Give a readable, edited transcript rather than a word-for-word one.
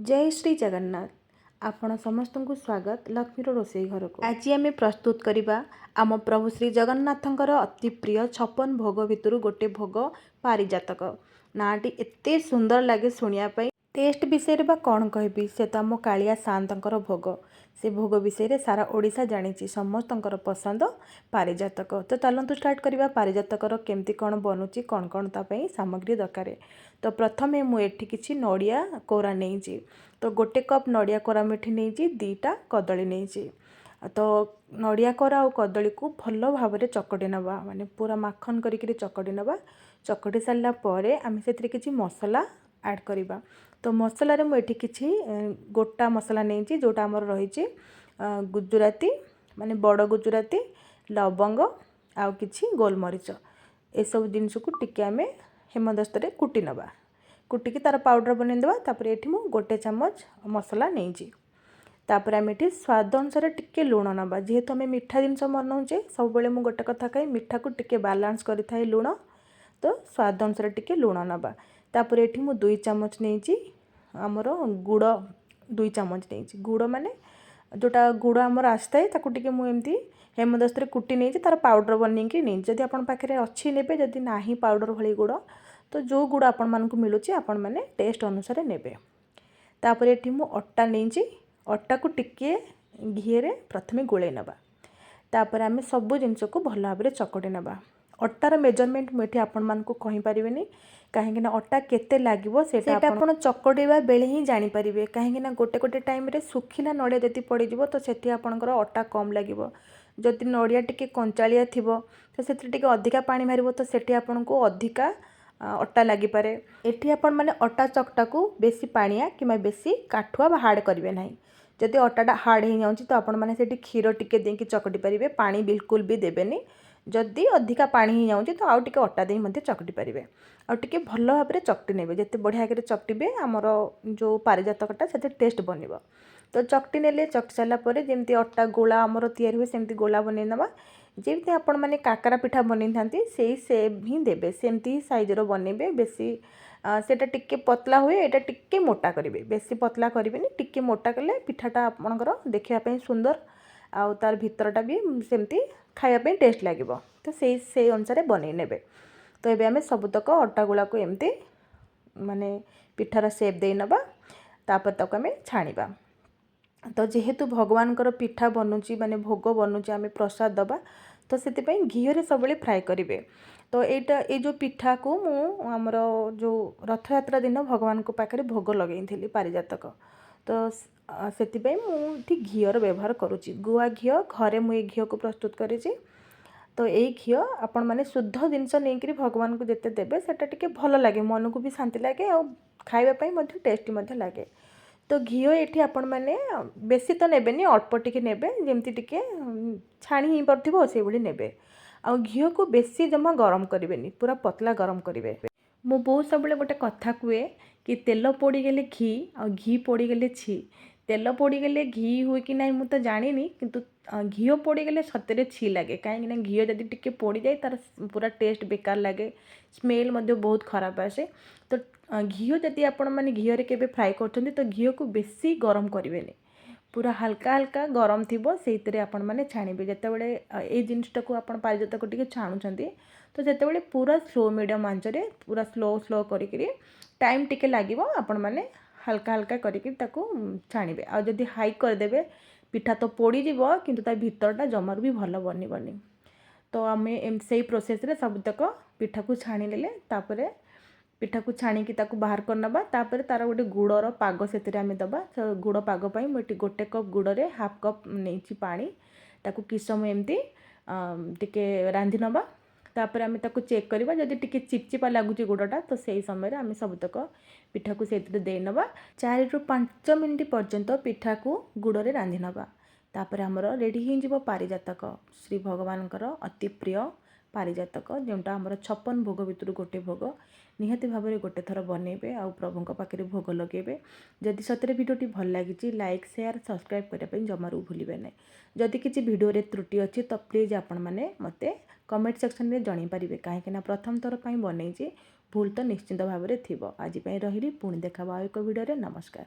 जय श्री जगन्नाथ। आपण समस्त को स्वागत लक्ष्मीर रोसई घर को। आज आम प्रस्तुत करवा आम प्रभु श्री जगन्नाथंकर अति प्रिय 56 भोग भितर गोटे भोग पारिजातक। नाटी एते सुंदर लगे शुणापी। टेस्ट विषय बा कौन कहबी, से तो आम कालिया सातंकर भोग। से भोग विषय सारा ओडिशा जानी समस्तंकर पसंद पारिजातक। तो चलतु स्टार्ट करवा पारिजातकर केमती कौन बनूची, कौन कौन तापाई सामग्री दरकार। तो प्रथमे मुझे किसी नड़िया कोरा नहीं। तो गोटे कप नड़िया कोरा मुझे नहीं, दीटा कदली नहीं। तो नड़िया कोरा और कदली को भल भाव में चकटी नवा, माने पूरा माखन करी चकटी नवा। चकटी सारा पर आम से किसी मसला ऐड करवा। तो मसलार मुझे किसी गोटा मसला नहीं, जोटा आमर रही गुजराती माने बड़ गुजराती, लवंग आउ किछि गोलमरीच, ए सब जिनस को टिके आम हेमदस्त कुटी नवा। कुटिकी तार पाउडर बनईदेवा। तापर ये मु गोटे चामच मसला नहीं। तापर आम ये स्वाद अनुसार टिके लुण नवा। जेहेतु आम मीठा जिनस बनाऊे सब मुझे गोटे कथा कही मीठा को टिके बालांस करें लुण। तो स्वाद अनुसार टिके लुण नवा। तापर ये मु 2 चामच नहीं आमर गुड़ 2 चामच नहीं। गुड़ माने जोटा गुड़ आमर आसता है ताकू टिके मुझे हेमदस्त कुटी नहीं तार पाउडर बनईकी नहीं। जदि आपन पाखे अच्छी ने, जदि ना पाउडर भली गुड़ तो जो गुड़ आपण मानक मिलूँ आपण मैंने टेस्ट अनुसार ने। तापर ये मु अट्टा नहीं। अट्टा को टिके घी रे प्रथमे गोले नवा। तापर आम सब जिनस को भल भाव में चकटी नवा। अट्टार मेजरमेंट मुझे आपण मानक कहि परिबेनी, कहीं अट्टा केते लागिवो सेटा आपण चकटिबा बेले ही जानि परिबे। कहीं गोटे गोटे टाइम रे सुखिला नड़िया जदि पड़ीजिवो तो सेठी आपणकर अट्टा कम लागिवो। जदि नड़िया टिके कंचालिया थिबो तो सेठी टिके अधिका पानी मारिबो, तो सेठी आपणको अधिका अट्टा लगिपारे। एठी आपण माने अट्टा चकटा को बेसी पानिया कि बेसी काठुआ बा हार्ड करेंगे ना। जदि अट्टाटा हार्ड हो जाऊँगी तो आपण मैंने क्षीर टिके देकी चकटी पारे, पानी बिल्कुल भी देवेनि। जदि अधिका पानी हो जाऊँगी तो आउ टिके अट्टा दे चकटी पारे। आउ टिके भल भाव में चकटी ने, जिते बढ़िया चकटे आमर जो पारिजातकटा से टेस्ट बन। तो चकटी ने चकटी सारापर जमी अट्टा गोला आमर तैयारी हुए सेमती गोला बनई नवा। जमी आपण मैंने काकरा पिठा बनई था से सेप ही देवे, सेमती ही सैजर बनइबे। बेसी सेटा टिके पतला हुए, एटा टिके मोटा करेंगे। बेसी पतला करेंगे, टिके मोटा कले पिठाटा आपणकर देखापी सुंदर आउ तार भितरटा भी सेमती खायापी टेस्ट लगे। तो से अनुसार बनई ने। तो ये आम सबुतक अट्टा गोला को एमती माने पिठार सेप दे नवा। तापर तक आम छाणीबा। तो जेहेतु भगवान पिठा बनूची माने भोग बनूची आम प्रसाद दबा, तो से घी सब फ्राए करेंगे। तो यहाँ ये जो पिठा को मु आमर जो रथ यात्रा दिन भगवान को पाखे भोग लगे थी पारिजातक। तो से मुझे घीर व्यवहार करुच्ची। गुआ घी घरे मुझे घी को प्रस्तुत करी। तो यही घी आपण मैंने शुद्ध जिनस नहीं भगवान को जिते देवे सेटा टिके भल लगे, मन को भी शांति लगे और खावाई टेस्टी लगे। तो घी ये आपण मैंने बेसी तो नेबेनी, अल्प टिके नेबे, जमती टिके छाणी ही पड़थिबो से भली नेबे। आ घी को बेसी जमा गरम करेंगे, पूरा पतला गरम करेंगे। मो बो सब गोटे कथा कहे कि तेल पोड़गले घी आ घी पोड़गले छी। तेल पोड़गले घी हुए कि ना मुझे जानी, किंतु घी पोड़गले सतरे छी लगे। कहीं घी जदि टिके पोड़ जाए तार पूरा टेस्ट बेकार लगे, स्मेल बहुत खराब आसे। तो घी जदि आपण मैंने घी के फ्राए कर तो घी को बेसी गरम करेंगे, पूरा हल्का हल्का गरम थी से आपण मैंने छाणीबे। जितेबाला ये जिनटा को आप पारिजातक टिके छाणुंट तो जितेबाला पूरा स्लो मीडियम आंचरे पूरा स्लो करी टाइम टिके लगे, आपण मैंने हल्का हल्का करके छाणीबे। आ जदि हाई करदेवे पिठा तो पोड़ीज किंतु ता भितरटा जमार भी भल बननी। तो आम से प्रोसेस रे सबतक पिठा को छाणी ले तापर पिठा को छाणीकी बाहर कर नवा। तापर तार गोटे गुड़र पाग से आम दबा। गुड़ पाग पाई मुझे गोटे कप गुड़े हाफ कप नहीं पानी ताकू किस समय एमती टिके रांधि नवा। तापर आम ताकू चेक करवा, जदि टिके चिपचिपा लगुच गुड़टा तो सही समय आम सबतक पिठा को से दे नवा। 4 ରୁ 5 मिनिट पर्यंत पिठा को गुड़े रांधि नवा। तापर आमर रेडी हो पारिजातक, श्री भगवान अति प्रिय पारिजातक, जोटा आमर 56 भोग भितर गोटे भोग। निहाती भाव में गोटे थर बनइबे आ प्रभु पाखे भोग लगे। जदि सतरे भिडियोटी भल लगी लाइक शेयर सब्सक्राइब करने जमारू भूलें ना। जदि किसी भिडियो त्रुटि अच्छी तो प्लीज आपण मैंने मते कमेंट सेक्शन में जणई पारे, कहीं प्रथम थर पर बनई भूल तो निश्चिंत भाव में थी। आज रही पुणी देखा एक भिडियो। नमस्कार।